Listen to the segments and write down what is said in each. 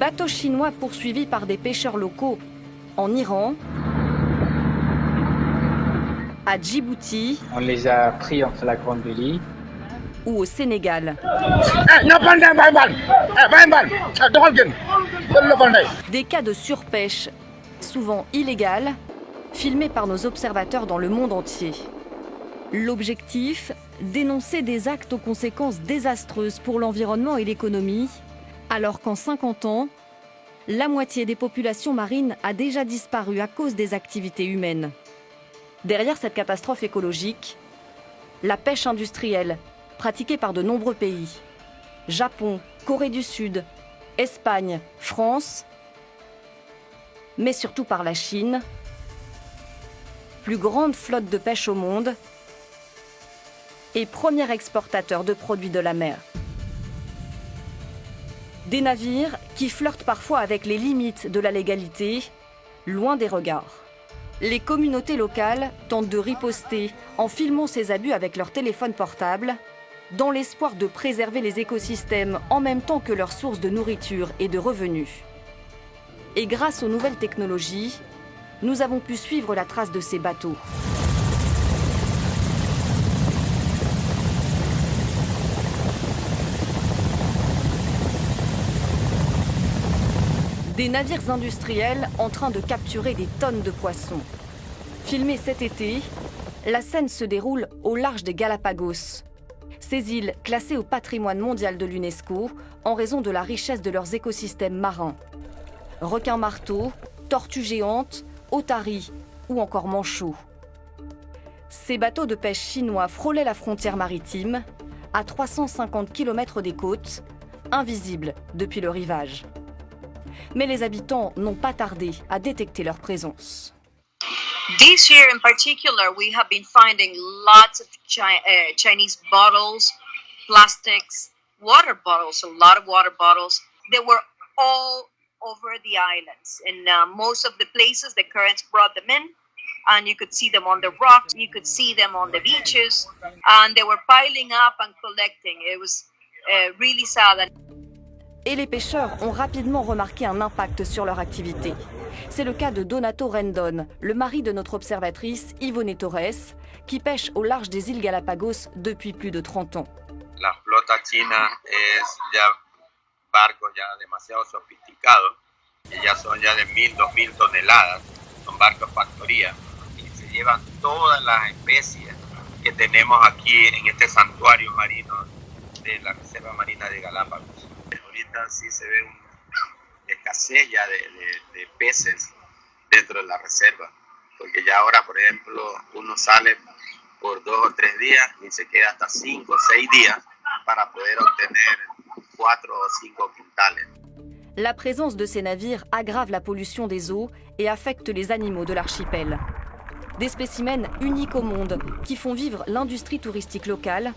bateaux chinois poursuivis par des pêcheurs locaux en Iran, à Djibouti. On les a pris en flagrant délit. Ou au Sénégal. Des cas de surpêche, souvent illégale, filmés par nos observateurs dans le monde entier. L'objectif, dénoncer des actes aux conséquences désastreuses pour l'environnement et l'économie, alors qu'en 50 ans, la moitié des populations marines a déjà disparu à cause des activités humaines. Derrière cette catastrophe écologique, la pêche industrielle, pratiquée par de nombreux pays. Japon, Corée du Sud, Espagne, France, mais surtout par la Chine, plus grande flotte de pêche au monde et premier exportateur de produits de la mer. Des navires qui flirtent parfois avec les limites de la légalité, loin des regards. Les communautés locales tentent de riposter en filmant ces abus avec leur téléphone portable, dans l'espoir de préserver les écosystèmes en même temps que leurs sources de nourriture et de revenus. Et grâce aux nouvelles technologies, nous avons pu suivre la trace de ces bateaux. Des navires industriels en train de capturer des tonnes de poissons. Filmée cet été, la scène se déroule au large des Galapagos. Ces îles classées au patrimoine mondial de l'UNESCO en raison de la richesse de leurs écosystèmes marins. Requins marteaux, tortues géantes, otaries ou encore manchots. Ces bateaux de pêche chinois frôlaient la frontière maritime, à 350 km des côtes, invisibles depuis le rivage. Mais les habitants n'ont pas tardé à détecter leur présence. This year in particular, we have been finding lots of Chinese bottles, plastics, water bottles, a lot of water bottles. They were all over the islands. In most of the places, the currents brought them in, and you could see them on the rocks, you could see them on the beaches, and they were piling up and collecting. It was really sad. Et les pêcheurs ont rapidement remarqué un impact sur leur activité. C'est le cas de Donato Rendon, le mari de notre observatrice Ivone Torres, qui pêche au large des îles Galapagos depuis plus de 30 ans. La flota china es ya barcos ya demasiado sofisticados, y ya son ya de 1.000, 2.000 toneladas, son barcos factoría, y se llevan todas las especies que tenemos aquí en este santuario marino de la Reserva Marina de Galápagos. Ahorita sí se ve una escasez ya de peces dentro de la reserva, porque ya ahora, por ejemplo, uno sale por 2 o 3 días y se queda hasta 5 o 6 días para poder obtener 4 o 5 quintales. La présence de ces navires aggrave la pollution des eaux et affecte les animaux de l'archipel. Des spécimens uniques au monde qui font vivre l'industrie touristique locale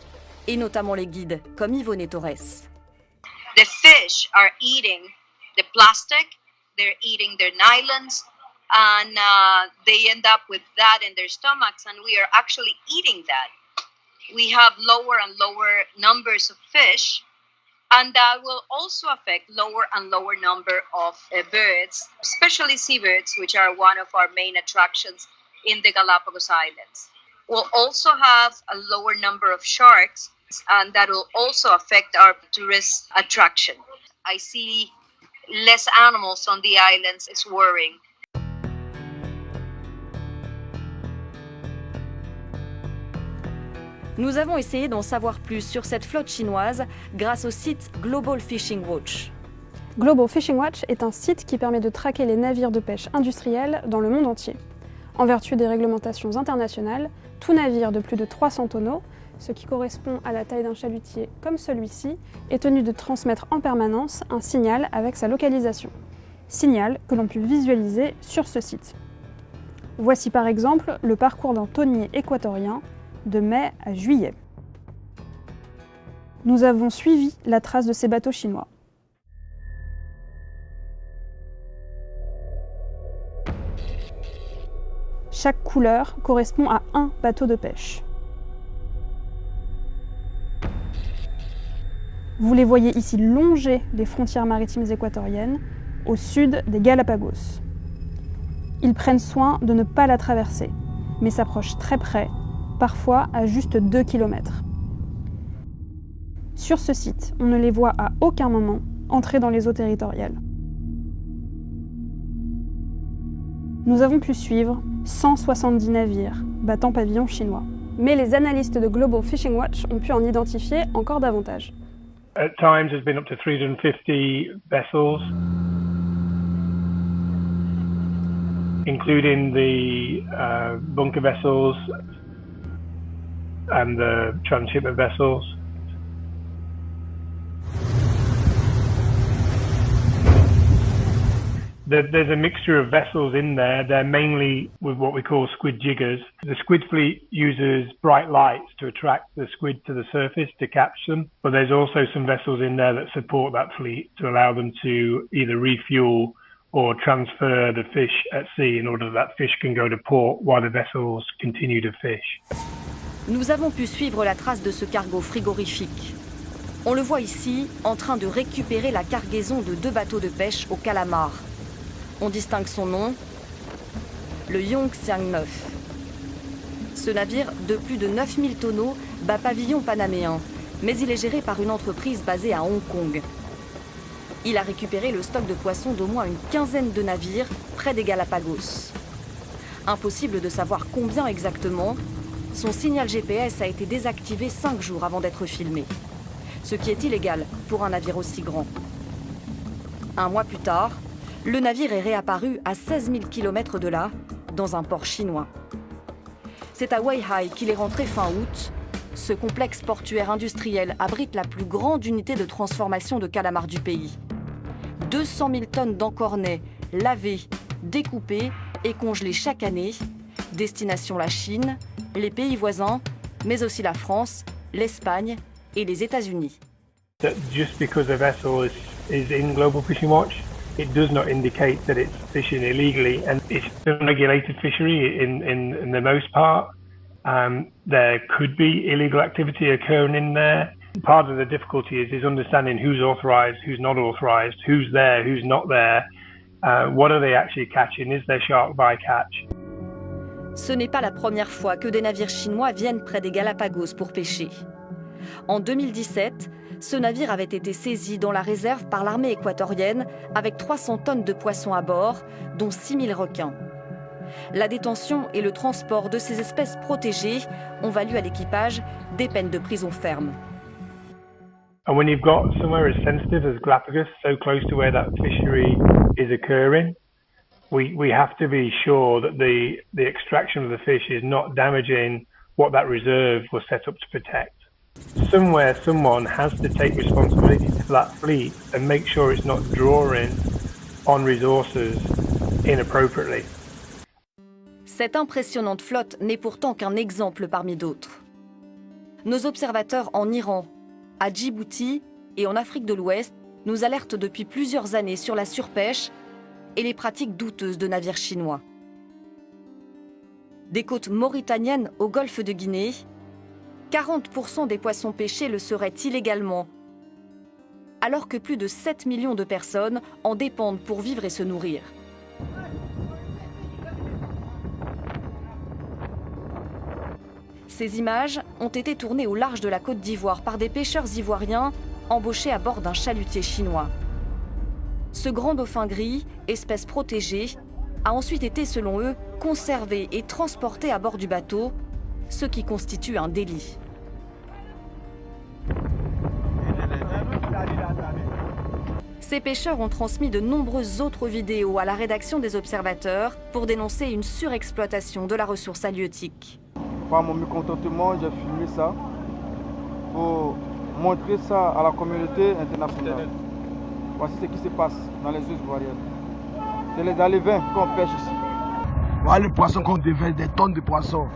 et notamment les guides comme Ivone Torres. The fish are eating the plastic, they're eating their nylons, and they end up with that in their stomachs, and we are actually eating that. We have lower and lower numbers of fish, and that will also affect lower and lower number of birds, especially seabirds, which are one of our main attractions in the Galapagos Islands. We'll also have a lower number of sharks, and that will also affect our tourist attraction. I see less animals on the islands. It's worrying. Nous avons essayé d'en savoir plus sur cette flotte chinoise grâce au site Global Fishing Watch. Global Fishing Watch est un site qui permet de traquer les navires de pêche industriels dans le monde entier. En vertu des réglementations internationales, tout navire de plus de 300 tonneaux, ce qui correspond à la taille d'un chalutier comme celui-ci, est tenu de transmettre en permanence un signal avec sa localisation. Signal que l'on peut visualiser sur ce site. Voici par exemple le parcours d'un tonnier équatorien de mai à juillet. Nous avons suivi la trace de ces bateaux chinois. Chaque couleur correspond à un bateau de pêche. Vous les voyez ici longer les frontières maritimes équatoriennes, au sud des Galapagos. Ils prennent soin de ne pas la traverser, mais s'approchent très près, parfois à juste 2 km. Sur ce site, on ne les voit à aucun moment entrer dans les eaux territoriales. Nous avons pu suivre 170 navires battant pavillon chinois. Mais les analystes de Global Fishing Watch ont pu en identifier encore davantage. At times there's been up to 350 vessels, including the bunker vessels and the transshipment vessels. There's a mixture of vessels in there. They're mainly with what we call squid jiggers. The squid fleet uses bright lights to attract the squid to the surface to catch them. But there's also some vessels in there that support that fleet to allow them to either refuel or transfer the fish at sea in order that fish can go to port while the vessels continue to fish. Nous avons pu suivre la trace de ce cargo frigorifique. On le voit ici en train de récupérer la cargaison de 2 bateaux de pêche au calamar. On distingue son nom, le Yongxiang 9. Ce navire de plus de 9000 tonneaux bat pavillon panaméen, mais il est géré par une entreprise basée à Hong Kong. Il a récupéré le stock de poissons d'au moins une quinzaine de navires près des Galapagos. Impossible de savoir combien exactement, son signal GPS a été désactivé 5 jours avant d'être filmé, ce qui est illégal pour un navire aussi grand. Un mois plus tard, le navire est réapparu à 16 000 km de là, dans un port chinois. C'est à Weihai qu'il est rentré fin août. Ce complexe portuaire industriel abrite la plus grande unité de transformation de calamars du pays. 200 000 tonnes d'encornets lavés, découpés et congelés chaque année. Destination la Chine, les pays voisins, mais aussi la France, l'Espagne et les États-Unis. Just because a vessel is in Global Fishing Watch, it does not indicate that it's fishing illegally, and it's an unregulated fishery in the most part. There could be illegal activity occurring in there. Part of the difficulty is understanding who's authorised, who's not authorised, who's there, who's not there. What are they actually catching? Is there shark bycatch? Ce n'est pas la première fois que des navires chinois viennent près des Galapagos pour pêcher. En 2017, ce navire avait été saisi dans la réserve par l'armée équatorienne avec 300 tonnes de poissons à bord, dont 6000 requins. La détention et le transport de ces espèces protégées ont valu à l'équipage des peines de prison ferme. And when you've got somewhere as sensitive as Galapagos, so close to where that fishery is occurring, we have to be sure that the extraction of the fish is not damaging what that reserve was set up to protect. Somewhere, someone has to take responsibility for that fleet and make sure it's not drawing on resources inappropriately. Cette impressionnante flotte n'est pourtant qu'un exemple parmi d'autres. Nos observateurs en Iran, à Djibouti et en Afrique de l'Ouest nous alertent depuis plusieurs années sur la surpêche et les pratiques douteuses de navires chinois. Des côtes mauritaniennes au golfe de Guinée, 40% des poissons pêchés le seraient illégalement, alors que plus de 7 millions de personnes en dépendent pour vivre et se nourrir. Ces images ont été tournées au large de la Côte d'Ivoire par des pêcheurs ivoiriens embauchés à bord d'un chalutier chinois. Ce grand dauphin gris, espèce protégée, a ensuite été, selon eux, conservé et transporté à bord du bateau, ce qui constitue un délit. Ces pêcheurs ont transmis de nombreuses autres vidéos à la rédaction des Observateurs pour dénoncer une surexploitation de la ressource halieutique. Par mon mécontentement, j'ai filmé ça pour montrer ça à la communauté internationale. Voici ce qui se passe dans les eaux ivoiriennes. C'est les alévins qu'on pêche ici. Voilà les poissons qu'on dévale, des tonnes de poissons.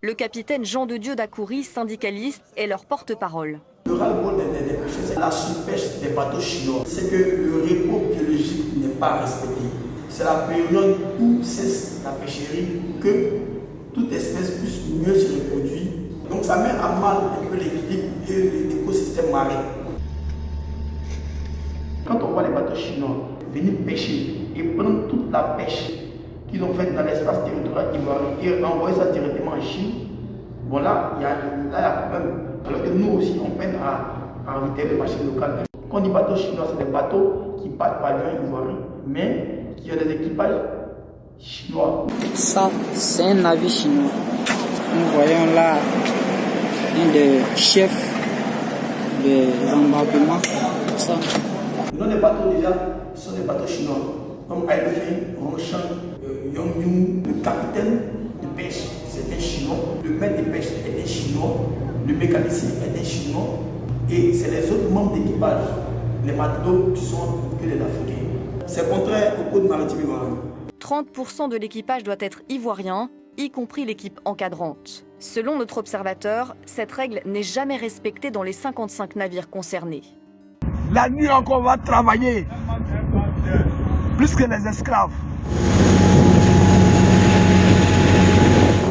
Le capitaine Jean de Dieu Dacoury, syndicaliste, est leur porte-parole. Le ras-le-bol des pêcheurs, c'est la surpêche des bateaux chinois. C'est que le repos biologique n'est pas respecté. C'est la période où cesse la pêcherie que toute espèce puisse mieux se reproduire. Donc ça met à mal un peu l'équilibre de l'écosystème marin. Quand on voit les bateaux chinois venir pêcher et prendre toute la pêche qu'ils ont faite dans l'espace territorial ivoirien et envoyer ça directement en Chine, bon là, il y a un problème. Alors que nous aussi, on peine à revitaliser le marché local. Quand on dit bateaux chinois, c'est des bateaux qui partent par l'avion ivoirien, mais qui ont des équipages chinois. Ça, c'est un navire chinois. Nous voyons là un des chefs des embarquements. Ça. Le nom des bateaux déjà, ce sont des bateaux chinois. Comme Aïdefeng, Rongshan, Yongyu, le capitaine de pêche, c'est un chinois. Le maître de pêche est un chinois. Le mécanicien est un chinois. Et c'est les autres membres d'équipage, les matelots, qui sont que les Africains. C'est contraire au code maritime ivoirien. 30% de l'équipage doit être ivoirien, y compris l'équipe encadrante. Selon notre observateur, cette règle n'est jamais respectée dans les 55 navires concernés. La nuit encore, on va travailler, plus que les esclaves.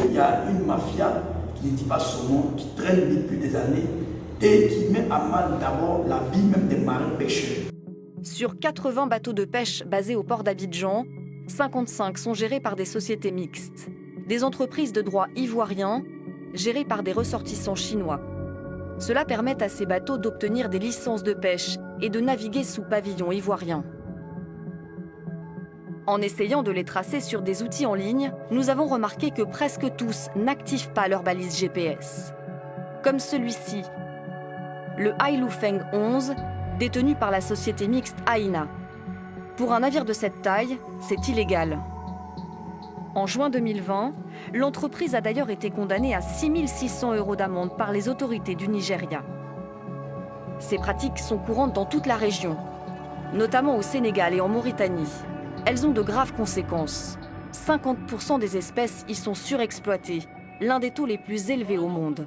Il y a une mafia qui ne dit pas son nom, qui traîne depuis des années et qui met à mal d'abord la vie même des marins pêcheurs. Sur 80 bateaux de pêche basés au port d'Abidjan, 55 sont gérés par des sociétés mixtes, des entreprises de droit ivoirien gérées par des ressortissants chinois. Cela permet à ces bateaux d'obtenir des licences de pêche et de naviguer sous pavillon ivoirien. En essayant de les tracer sur des outils en ligne, nous avons remarqué que presque tous n'activent pas leur balise GPS. Comme celui-ci, le Hailufeng 11, détenu par la société mixte Aina. Pour un navire de cette taille, c'est illégal. En juin 2020, l'entreprise a d'ailleurs été condamnée à 6 600 € d'amende par les autorités du Nigeria. Ces pratiques sont courantes dans toute la région, notamment au Sénégal et en Mauritanie. Elles ont de graves conséquences. 50% des espèces y sont surexploitées, l'un des taux les plus élevés au monde.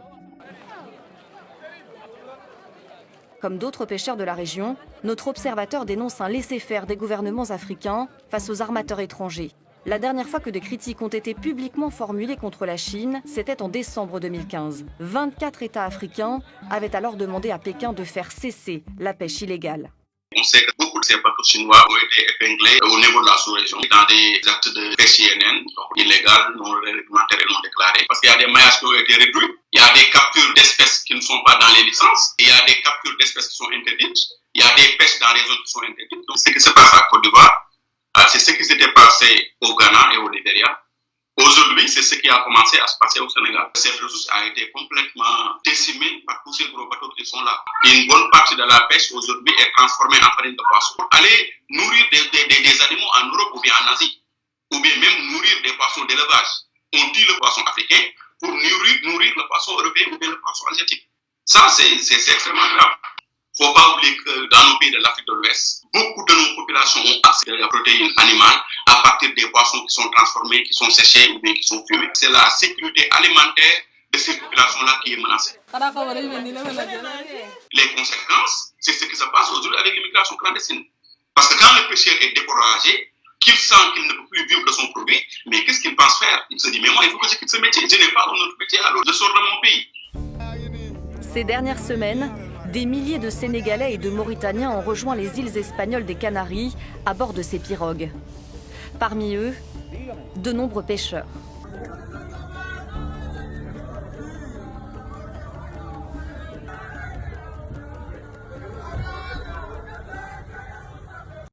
Comme d'autres pêcheurs de la région, notre observateur dénonce un laisser-faire des gouvernements africains face aux armateurs étrangers. La dernière fois que des critiques ont été publiquement formulées contre la Chine, c'était en décembre 2015. 24 États africains avaient alors demandé à Pékin de faire cesser la pêche illégale. On sait que beaucoup de ces bateaux chinois ont été épinglés au niveau de la sous-région dans des actes de pêche INN, illégales, non réglementaires et non déclarés. Parce qu'il y a des maillages qui ont été réduits, il y a des captures d'espèces qui ne sont pas dans les licences, il y a des captures d'espèces qui sont interdites, il y a des pêches dans les zones qui sont interdites. Donc ce qui se passe à Côte d'Ivoire, c'est ce qui s'était passé au Ghana et au Nigeria. Aujourd'hui, c'est ce qui a commencé à se passer au Sénégal. Cette ressource a été complètement décimée par tous ces gros bateaux qui sont là. Une bonne partie de la pêche aujourd'hui est transformée en farine de poisson. Aller nourrir des animaux en Europe ou bien en Asie, ou bien même nourrir des poissons d'élevage. On tue le poisson africain pour nourrir le poisson européen ou bien le poisson asiatique. Ça, c'est extrêmement grave. Il ne faut pas oublier que dans nos pays de l'Afrique de l'Ouest, beaucoup de nos populations ont accès à la protéine animale à partir des poissons qui sont transformés, qui sont séchés ou bien qui sont fumés. C'est la sécurité alimentaire de ces populations-là qui est menacée. Les conséquences, c'est ce qui se passe aujourd'hui avec l'immigration clandestine. Parce que quand le pêcheur est découragé, qu'il sent qu'il ne peut plus vivre de son produit, mais qu'est-ce qu'il pense faire? Il se dit, mais moi, il faut que je quitte ce métier. Je n'ai pas un autre métier, alors je sors de mon pays. Ces dernières semaines, des milliers de Sénégalais et de Mauritaniens ont rejoint les îles espagnoles des Canaries à bord de ces pirogues. Parmi eux, de nombreux pêcheurs.